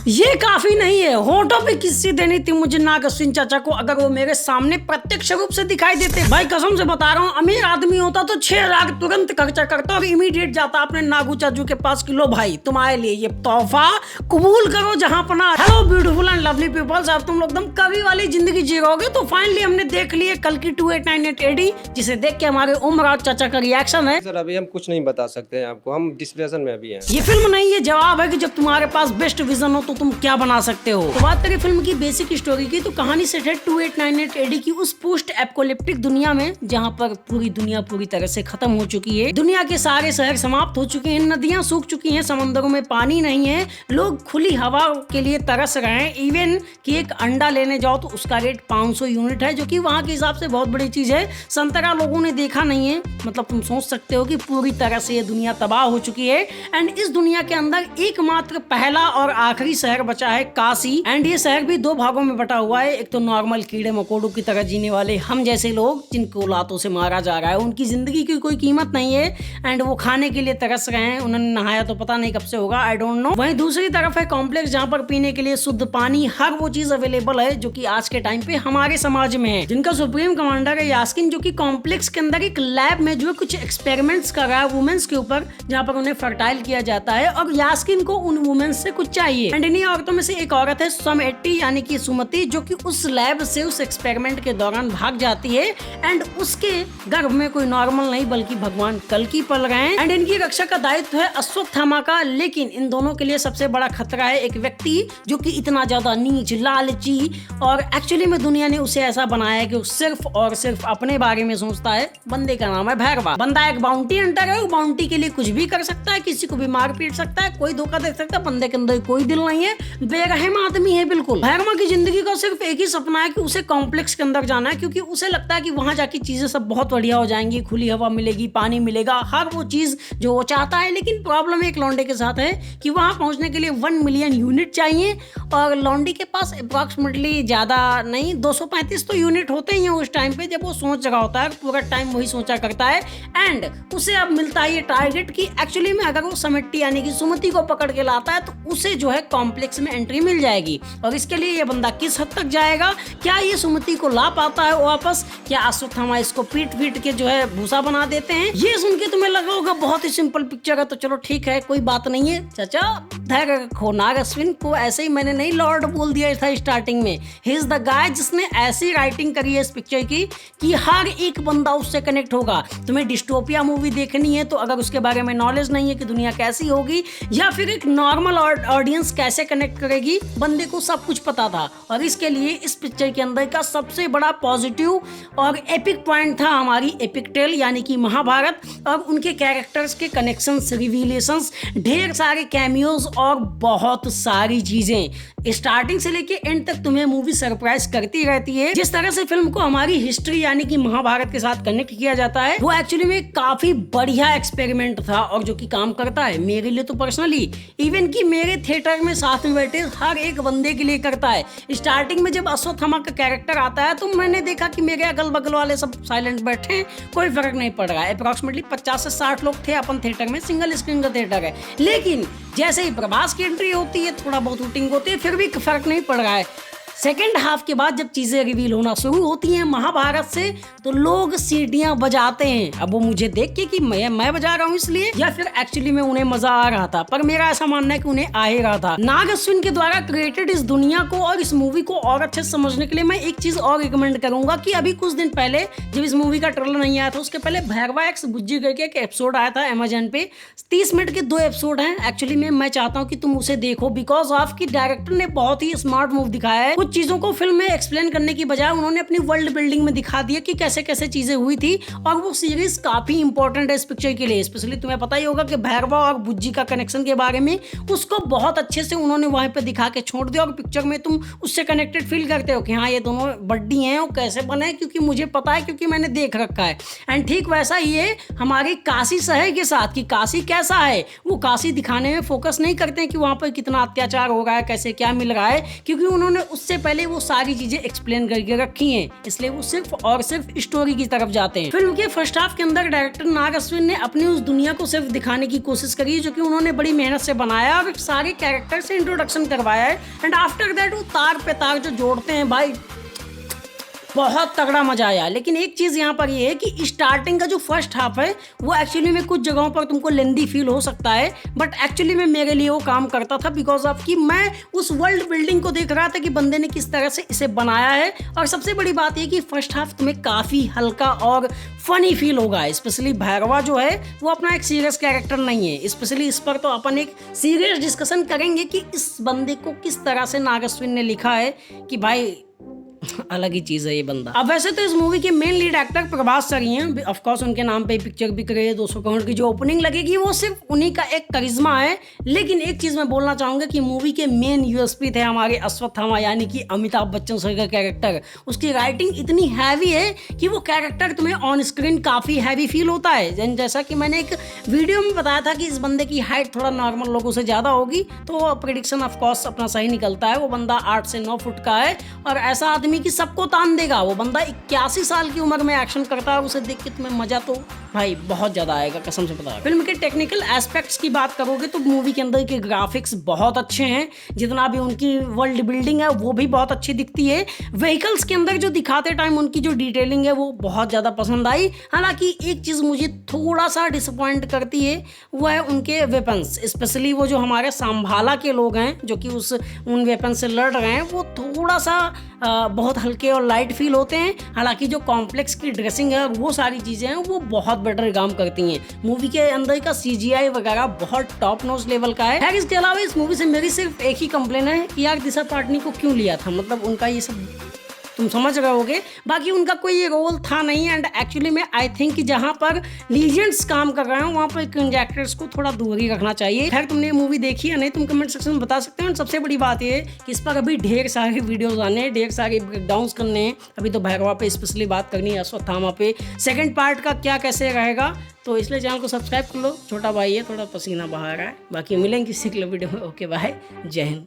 ये काफी नहीं है, होठों पे किस्सी देनी थी मुझे नाग अश्विन चाचा को अगर वो मेरे सामने प्रत्यक्ष रूप से दिखाई देते। भाई कसम से बता रहा हूँ, अमीर आदमी होता तो 6 लाख तुरंत खर्चा करता और इमीडिएट जाता अपने नागू चाचू के पास कि लो भाई तुम्हारे लिए ये तोहफा कबूल करो जहाँ पना। Hello beautiful and lovely peoples, अब तुम लोग एकदम कवि वाली जिंदगी जी रहोगे। तो फाइनली हमने देख लिए कल की 2898 AD, जिसे देख के हमारे उमराज चाचा का रिएक्शन है। सर अभी हम कुछ नहीं बता सकते हैं आपको, हम डिस्प्रेशन में अभी हैं। ये फिल्म नहीं, ये जवाब है कि जब तुम्हारे पास बेस्ट विजन हो तो तुम क्या बना सकते हो। तो बात करें फिल्म की बेसिक स्टोरी की, तो कहानी सेट है 2898 AD की उस पोस्ट एपोकलिप्टिक दुनिया में जहाँ पर पूरी दुनिया पूरी तरह से खत्म हो चुकी है। दुनिया के सारे शहर समाप्त हो चुके हैं, नदियाँ सूख चुकी हैं, समंदरों में पानी नहीं है, लोग खुली हवा के लिए तरस रहे हैं। इवन कि एक अंडा लेने जाओ तो उसका रेट 500 यूनिट है, जो कि वहाँ के हिसाब से बहुत बड़ी चीज है। संतरा लोगों ने देखा नहीं है, मतलब तुम सोच सकते हो कि पूरी तरह से ये दुनिया तबाह हो चुकी है। एंड इस दुनिया के अंदर एकमात्र पहला और आखिरी शहर बचा है काशी। एंड ये शहर भी 2 भागों में बटा हुआ है। एक तो नॉर्मल कीड़े मकोड़ों की तरह जीने वाले हम जैसे लोग जिनको लातों से मारा जा रहा है, उनकी जिंदगी की कोई कीमत नहीं है एंड वो खाने के लिए तरस रहे हैं। उन्होंने नहाया तो पता नहीं कब से होगा, आई डोंट नो। वहीं दूसरी तरफ है कॉम्प्लेक्स, जहाँ पर पीने के लिए शुद्ध पानी, हर वो चीज अवेलेबल है जो कि आज के टाइम पे हमारे समाज में है। जिनका सुप्रीम कमांडर है यास्किन, जो कि कॉम्प्लेक्स के अंदर एक लैब में जो है कुछ एक्सपेरिमेंट्स कर रहा है वुमेन्स के ऊपर, जहाँ पर उन्हें फर्टाइल किया जाता है और यास्किन को उन वुमेन्स से कुछ चाहिए। एंड इन्हीं औरतों में से एक औरत है समेटी यानी कि सुमति, जो कि उस लैब से उस एक्सपेरिमेंट के दौरान भाग जाती है। एंड उसके गर्भ में कोई नॉर्मल नहीं बल्कि भगवान कल्कि पल रहे हैं। एंड इनकी रक्षा का दायित्व है अश्वत्थामा का। लेकिन इन दोनों के लिए सबसे बड़ा खतरा है एक व्यक्ति जो कि इतना ज्यादा नीच, लालची और एक्चुअली में दुनिया ने उसे ऐसा बनाया है कि वो सिर्फ और सिर्फ अपने बारे में सोचता है। बंदे का नाम है भैरवा। बंदा एक बाउंटी हंटर है, वो बाउंटी के लिए कुछ भी कर सकता है, किसी को भी मार पीट सकता है, कोई धोखा दे सकता है। बंदे के अंदर कोई दिल नहीं है, बेरहम आदमी है बिल्कुल। भैरवा की जिंदगी का सिर्फ एक ही सपना है कि उसे कॉम्प्लेक्स के अंदर जाना है, क्योंकि उसे लगता है कि वहां जाके चीजें सब बहुत बढ़िया हो जाएंगी, खुली हवा मिलेगी, पानी मिलेगा, हर वो चीज जो वो चाहता है। लेकिन प्रॉब्लम एक लौंडे के साथ है कि वहां पहुंचने के लिए 1 मिलियन यूनिट चाहिए और लौंडी के पास अप्रॉक्सीमेटली ज्यादा नहीं 235 तो यूनिट होते ही हैं उस टाइम पे जब वो सोच रहा होता है। पूरा टाइम वही सोचा करता है। एंड उसे अब मिलता है ये टारगेट कि एक्चुअली में अगर वो समेटी यानी कि सुमति को पकड़ के लाता है तो उसे जो है कॉम्प्लेक्स में एंट्री मिल जाएगी। और इसके लिए ये बंदा किस हद तक जाएगा, क्या ये सुमति को ला पाता है वापस, क्या अश्वत्थामा इसको पीट के जो है भूसा बना देते हैं। ये सुन के तुम्हें लगा होगा बहुत ही सिंपल पिक्चर है, तो चलो ठीक है कोई बात नहीं है। चाचा धैर्य रखो, नाग अश्विन को ऐसे ही मैंने नहीं लॉर्ड बोल दिया था स्टार्टिंग में। ही इज द गाय जिसने ऐसी राइटिंग करी है इस पिक्चर की कि हर एक बंदा उससे कनेक्ट होगा। तुम्हें डिस्टोपिया मूवी देखनी है तो अगर उसके बारे में नॉलेज नहीं है कि दुनिया कैसी होगी या फिर एक नॉर्मल ऑडियंस कैसे कनेक्ट करेगी, बंदे को सब कुछ पता था। और इसके लिए इस पिक्चर के अंदर का सबसे बड़ा पॉजिटिव और एपिक पॉइंट था हमारी एपिक टेल यानी कि महाभारत और उनके कैरेक्टर्स के कनेक्शंस, रिवीलेशंस, ढेर सारे कैमियोज और बहुत सारी चीजें। स्टार्टिंग से लेके एंड तक तुम्हें मूवी सरप्राइज करती रहती है। जिस तरह से फिल्म को हमारी हिस्ट्री यानी कि महाभारत के साथ कनेक्ट किया जाता है, वो एक्चुअली में काफी बढ़िया एक्सपेरिमेंट था और जो कि काम करता है मेरे लिए तो पर्सनली, इवन कि मेरे थिएटर में साथ में बैठे हर एक बंदे के लिए करता है। स्टार्टिंग में जब अश्वत्थामा का कैरेक्टर आता है तो मैंने देखा कि मेरे अगल बगल वाले सब साइलेंट बैठे हैं, कोई फर्क नहीं पड़ रहा है। अप्रॉक्सीमेटली 50 से 60 लोग थे अपन थिएटर में, सिंगल स्क्रीन का थिएटर है। लेकिन जैसे ही प्रभास की एंट्री होती है, थोड़ा बहुत शूटिंग होती है, फिर भी फर्क नहीं पड़ रहा है। सेकेंड हाफ के बाद जब चीजें रिवील होना शुरू होती हैं महाभारत से, तो लोग सीटियां बजाते हैं। अब वो मुझे देख के कि मैं बजा रहा हूँ इसलिए, या फिर एक्चुअली में उन्हें मजा आ रहा था, पर मेरा ऐसा मानना है कि उन्हें आ ही रहा था। नाग अश्विन के द्वारा क्रिएटेड इस दुनिया को और इस मूवी को और अच्छे से समझने के लिए मैं एक चीज और रिकमेंड करूंगा कि अभी कुछ दिन पहले जब इस मूवी का ट्रेलर नहीं आया था, उसके पहले भैरवा एक्स गुज्जी करके एक एपिसोड आया था अमेजन पे। 30 मिनट के 2 एपिसोड हैं। एक्चुअली में मैं चाहता हूँ कि तुम उसे देखो, बिकॉज ऑफ की डायरेक्टर ने बहुत ही स्मार्ट मूव दिखाया है। कुछ चीजों को फिल्म में एक्सप्लेन करने की बजाय उन्होंने अपनी वर्ल्ड बिल्डिंग में दिखा दिया कि कैसे कैसे चीजें हुई थी। और वो सीरीज काफी इंपॉर्टेंट है इस पिक्चर के लिए। स्पेशली तुम्हें पता ही होगा कि भैरवा और बुज्जी का कनेक्शन के बारे में उसको बहुत अच्छे से उन्होंने वहां पे दिखा के छोड़ दिया और पिक्चर में तुम उससे कनेक्टेड फील करते हो कि हाँ ये दोनों बड्डी हैं। वो कैसे बने, क्योंकि मुझे पता है, क्योंकि मैंने देख रखा है। एंड ठीक वैसा ही है हमारे काशी शहर के साथ कि काशी कैसा है। वो काशी दिखाने में फोकस नहीं करते हैं कि वहां पर कितना अत्याचार हो रहा है, कैसे क्या मिल रहा है, क्योंकि उन्होंने उससे पहले वो सारी चीजें एक्सप्लेन करके रखी हैं, इसलिए वो सिर्फ और सिर्फ स्टोरी की तरफ जाते हैं। फिल्म के फर्स्ट हाफ के अंदर डायरेक्टर नाग अश्विन ने अपनी उस दुनिया को सिर्फ दिखाने की कोशिश करी जो कि उन्होंने बड़ी मेहनत से बनाया और सारे कैरेक्टर से इंट्रोडक्शन करवाया है। एंड आफ्टर दैट वो तार पे तार जो जोड़ते हैं भाई, बहुत तगड़ा मजा आया। लेकिन एक चीज यहाँ पर ये है कि स्टार्टिंग का जो फर्स्ट हाफ है वो एक्चुअली में कुछ जगहों पर तुमको लेंदी फील हो सकता है, बट एक्चुअली में मेरे लिए वो काम करता था बिकॉज ऑफ कि मैं उस वर्ल्ड बिल्डिंग को देख रहा था कि बंदे ने किस तरह से इसे बनाया है। और सबसे बड़ी बात ये कि फर्स्ट हाफ तुम्हें काफी हल्का और फनी फील होगा। स्पेशली भैरवा जो है वो अपना एक सीरियस कैरेक्टर नहीं है, स्पेशली इस पर तो अपन एक सीरियस डिस्कशन करेंगे कि इस बंदे को किस तरह से नाग अश्विन ने लिखा है कि भाई अलग ही चीज है ये बंदा। अब वैसे तो इस मूवी के main lead actor Prabhas sir ही हैं, ऑफ कोर्स उनके नाम पे पिक्चर बिक रही है। 200 करोड़ की जो ओपनिंग लगेगी वो सिर्फ उन्हीं का एक करिश्मा है। लेकिन एक चीज मैं बोलना चाहूंगा कि मूवी के मेन यूएसपी थे हमारे अश्वत्थामा यानी कि अमिताभ बच्चन सर का कैरेक्टर। उसकी राइटिंग इतनी हैवी है कि वो कैरेक्टर तुम्हें ऑन स्क्रीन काफी हैवी फील होता है। जैसा कि मैंने एक वीडियो में बताया था कि इस बंदे की हाइट थोड़ा नॉर्मल लोगों से ज्यादा होगी, तो प्रेडिक्शन ऑफ कोर्स अपना सही निकलता है। वो बंदा 8 से 9 फुट का है और ऐसा आदमी कि सबको तान देगा। वो बंदा 81 साल की उम्र में एक्शन करता है, उसे देख के तुम्हें मजा तो भाई बहुत ज्यादा आएगा, कसम से बता। फिल्म के टेक्निकल एस्पेक्ट्स की बात करोगे तो मूवी के अंदर के ग्राफिक्स बहुत अच्छे हैं, जितना भी उनकी वर्ल्ड बिल्डिंग है वो भी बहुत अच्छी दिखती है। व्हीकल्स के अंदर जो दिखाते टाइम उनकी जो डिटेलिंग है वो बहुत ज़्यादा पसंद आई। हालांकि एक चीज़ मुझे थोड़ा सा डिसअपॉइंट करती है, वो है उनके वेपन्स। स्पेशली वो जो हमारे सांभाला के लोग हैं जो कि उन वेपन से लड़ रहे हैं, वो थोड़ा सा बहुत हल्के और लाइट फील होते हैं। हालांकि जो कॉम्प्लेक्स की ड्रेसिंग है वो सारी चीज़ें हैं वो बहुत बेटर काम करती हैं। मूवी के अंदर का CGI वगैरह बहुत टॉप नॉच लेवल का है। खैर इसके अलावा इस मूवी से मेरी सिर्फ एक ही कंप्लेन है कि यार दिशा पाटनी को क्यों लिया था, मतलब उनका ये सब तुम समझ रहे होगे। बाकी उनका कोई रोल था नहीं। एंड एक्चुअली में आई थिंक कि जहाँ पर लीजेंड्स काम कर रहे हैं वहाँ पर क्रिंज एक्टर्स को थोड़ा दूर ही रखना चाहिए। खैर तुमने ये मूवी देखी है नहीं, तुम कमेंट सेक्शन में बता सकते हो। और सबसे बड़ी बात ये है कि इस पर अभी ढेर सारे वीडियोस आने हैं, ढेर सारे ब्रेकडाउन्स करने हैं। अभी तो भैरवा पे स्पेशली बात करनी है, अश्वत्थामा पे सेकंड पार्ट का क्या कैसे रहेगा, तो इसलिए चैनल को सब्सक्राइब कर लो। छोटा भाई है, थोड़ा पसीना बहा रहा है। बाकी मिलेंगे किसी अगले वीडियो में। ओके बाय, जय हिंद।